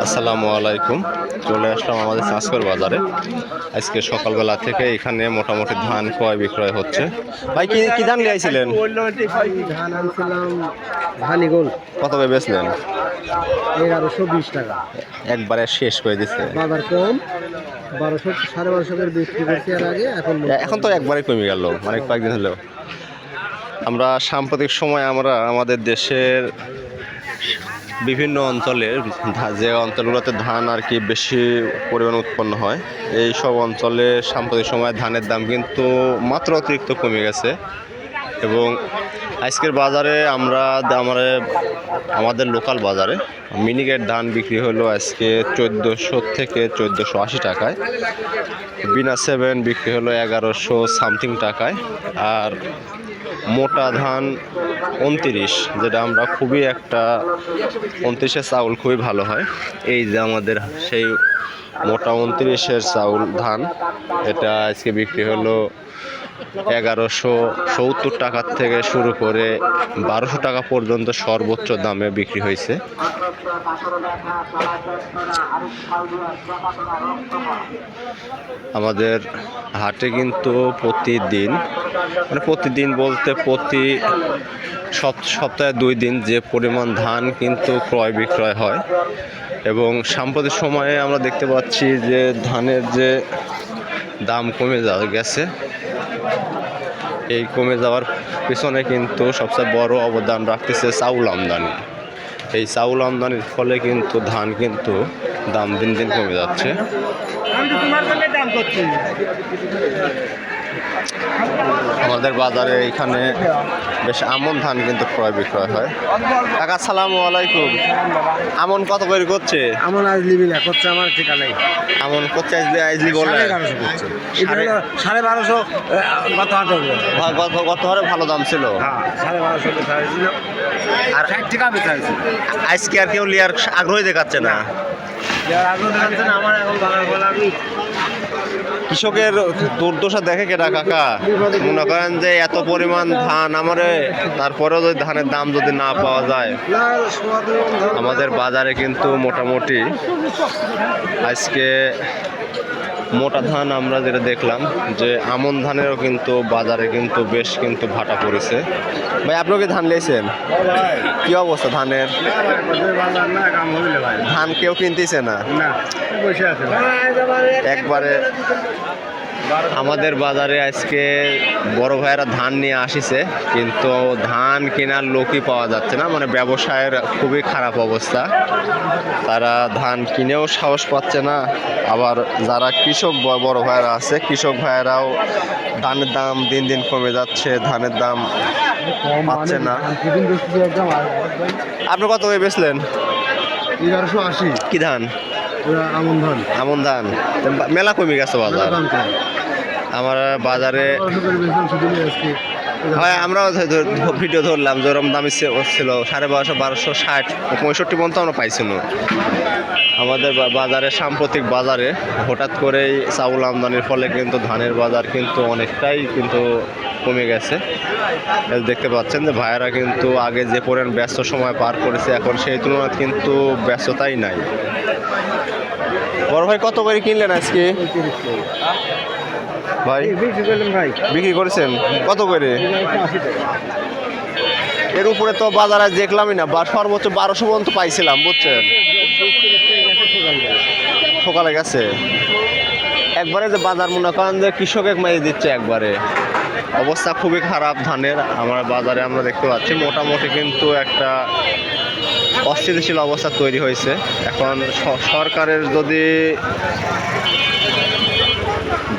আসসালামু আলাইকুম। চলে আসলাম আমাদের চাঁচকর বাজারে। আজকে সকালবেলা থেকে এখানে মোটামুটি ধান ক্রয় বিক্রয় হচ্ছে। ভাই কি কি ধান নিয়ে আইছিলেন? ধান আনছিলাম ধানিগোল কত করে বেচলেন? 1120 টাকা। একবারে শেষ করে দিচ্ছে। বাজার কম 1200 1250 করে বিক্রি করছি এর আগে। এখন তো একবারে কমে গেল, মানে কয়েকদিন হলো। আমরা সাম্প্রতিক সময় আমাদের দেশের বিভিন্ন অঞ্চলের যে অঞ্চলগুলোতে ধান আর কি বেশি পরিমাণ উৎপন্ন হয়, এই সব অঞ্চলে সাম্প্রতিক সময় ধানের দাম কিন্তু মাত্রা অতিরিক্ত কমে গেছে। এবং আজকের বাজারে আমাদের লোকাল বাজারে মিনিকেট ধান বিক্রি হলো আজকে 1400 থেকে 1480 টাকায়। বিনা 7 বিক্রি হলো 1100 সামথিং টাকায়। আর মোটা ধান 29, যেটা আমরা খুবই একটা 29-এর চাউল খুবই ভালো হয়। এই যে আমাদের সেই মোটা 29-এর চাউল ধান, এটা আজকে বিক্রি হলো 1170 টাকার থেকে শুরু করে 1200 টাকা পর্যন্ত সর্বোচ্চ দামে বিক্রি হয়েছে। আমাদের হাটে কিন্তু প্রতিদিন বলতে প্রতি সপ্তাহে 2 দিন যে পরিমাণ ধান কিন্তু ক্রয় বিক্রয় হয়। এবং সাম্প্রতিক সময়ে আমরা দেখতে পাচ্ছি যে ধানের যে দাম কমে গেছে, এই কমে যাওয়ার পিছনে কিন্তু সবচেয়ে বড় অবদান রাখতেছে চাউল আমদানি। এই চাউল আমদানির ফলে কিন্তু ধান কিন্তু দাম দিন দিন কমে যাচ্ছে। আমাদের বাজারে এখানে বেশ আমন ধান কিন্তু ক্রয় বিক্রয় হয়। কাকা আসসালামু আলাইকুম। আমন কত করে করছে? আমন আজলি বিলা করছে আমার ঠিকা নাই। আমন করছে আজলি বলে 1150 করছে। এটা হলো 1250 গত হারে ভালো দাম ছিল। হ্যাঁ 1250 কে ছাড়ছিল আর 60 টাকা বেচাইছে। আজকে আর কেউ লিয়ার আগ্রহী দেখাচ্ছে না। যার আগ্রহ দেখাচ্ছে না, আমার এখন বাগান বলা আমি কৃষকের দুর্দশা দেখে কেটা কাকা? মনে করেন যে এত পরিমাণ ধান তারপরেও যদি ধানের দাম যদি না পাওয়া যায়। আমাদের বাজারে কিন্তু মোটামুটি আজকে মোটা ধান আমরা যেটা দেখলাম যে আমন ধানেরও কিন্তু বাজারে কিন্তু বেশ কিন্তু ভাটা পড়েছে। ভাই আপনি কি ধান নিয়েছেন? কি অবস্থা ধানের? ধান কেউ কিনতেছে না, একবারে। আমাদের বাজারে আজকে বড় ভাইয়েরা ধান নিয়ে আসিছে, কিন্তু ধান কেনার লোকই পাওয়া যাচ্ছে না। মানে ব্যবসায়ের খুবই খারাপ অবস্থা, তারা ধান কিনেও সাহস পাচ্ছে না। আবার যারা কৃষক বড় ভাইয়েরা আছে, কৃষক ভাইয়েরাও ধানের দাম দিন দিন কমে যাচ্ছে, ধানের দাম পাচ্ছে না। আপনি কত করে বেচলেন? 1180। কি ধান? আমন ধান মেলা কমে গেছে বাজার। আমার বাজারে হয় আমরাও ভিডিও ধরলাম, যেরকম দামি ছিল 1250, 1260, 65 পর্যন্ত আমরা পাইছি না। আমাদের বাজারে সাম্প্রতিক বাজারে হঠাৎ করেই চাউল আমদানির ফলে কিন্তু ধানের বাজার কিন্তু অনেকটাই কিন্তু কমে গেছে। দেখতে পাচ্ছেন যে ভাইয়েরা কিন্তু আগে যে পরিমাণ ব্যস্ত সময় পার করেছে, এখন সেই তুলনায় কিন্তু ব্যস্ততাই নাই। বড় ভাই কত করে কিনলেন আজকে? ভাই বিক্রি করেছেন কত করে? এর উপরে তো বাজারে দেখলামই না, সর্বোচ্চ 1200 পর্যন্ত পাইছিলাম, বুঝছেন? সকালে গেছে একবারে যে বাজার মনে করেন যে কৃষক মারি দিচ্ছে, একবারে অবস্থা খুবই খারাপ ধানের। আমার বাজারে আমরা দেখতে পাচ্ছি মোটামুটি কিন্তু একটা অস্থিতিশীল অবস্থা তৈরি হয়েছে। এখন সরকারের যদি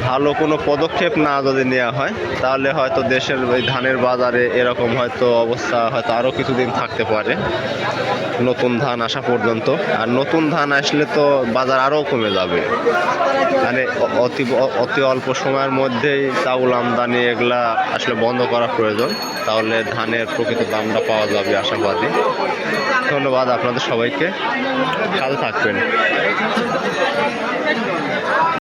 ভালো কোনো পদক্ষেপ না যদি নেওয়া হয়, তাহলে হয়তো দেশের ওই ধানের বাজারে এরকম হয়তো অবস্থা হয়তো আরও কিছুদিন থাকতে পারে, নতুন ধান আসা পর্যন্ত। আর নতুন ধান আসলে তো বাজার আরও কমে যাবে। মানে অতি অল্প সময়ের মধ্যেই চাউল আমদানি এগুলা আসলে বন্ধ করা প্রয়োজন, তাহলে ধানের প্রকৃত দামটা পাওয়া যাবে আশাবাদী। ধন্যবাদ আপনাদের সবাইকে, ভালো থাকবেন।